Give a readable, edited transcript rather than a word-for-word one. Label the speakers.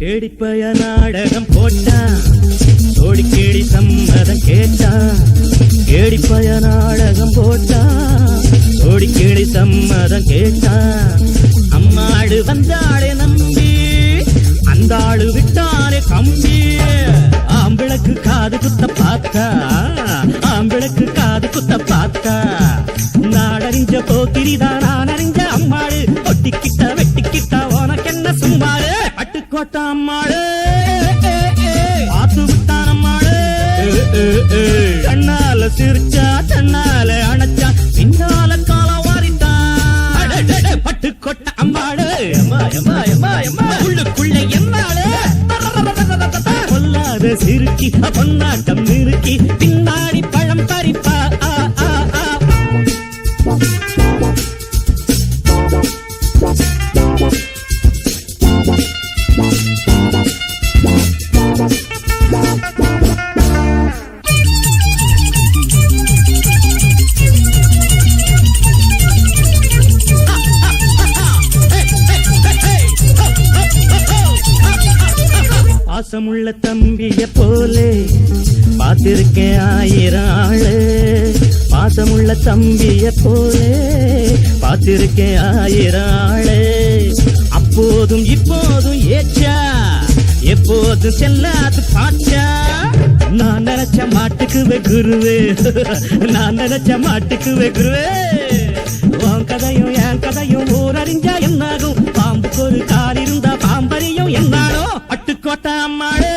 Speaker 1: கேடிப்பய நாடகம் போட்டான் சோடிக்கேடி சம்மதம் கேட்டான் கேடிப்பய நாடகம் போட்டான் சோடிக்கேடி சம்மதம் கேட்டான் அம்மாடு வந்தாளே நம்பி அந்த ஆளு விட்டானே கம்பி ஆம்பிளக்கு காது குத்த பார்த்தா ஆம்பிளக்கு காது குத்த பார்த்தா நாடறிஞ்ச போக்கிரிதான் நான் அறிஞ்ச அம்மாடு ஒட்டிக்கிட்ட வெட்டிக்கிட்ட உனக்கு என்ன சும்மாடு அட்டுக்கோட்ட அம்மாடு ஆத்து விட்டான் அம்மாடு கண்ணால சிரிச்சா தன்னால அணைச்சா பின்னால கால வாரித்தான் பட்டுக்கோட்ட அம்மாடு உள்ளுக்குள்ள என்னாடு பொல்லாத சிறுக்கி பொன்னாட்டம் நிறுக்கி பின்னாடி பழம் பறிப்பா பாசமுள்ள தம்பிய போலே பார்த்திருக்கேன் ஆயிரம் ஆளு பாசமுள்ள தம்பிய போலே பார்த்திருக்கேன் ஆயிரம் ஆளு அப்போதும் இப்போதும் ஏச்சா எப்போதும் செல்லாது பாச்சா நான் நினைச்ச மாட்டுக்குவே குருவே நான் நினைச்ச மாட்டுக்குவே குருவே உன் கதையும் என் கதையும் ஊரறிஞ்சா என்னாகும் பாம்புக்கு ஒரு கால் இருந்தா பாம்பறியும் என்னாலும் பட்டுக்கோட்டை அம்மாடு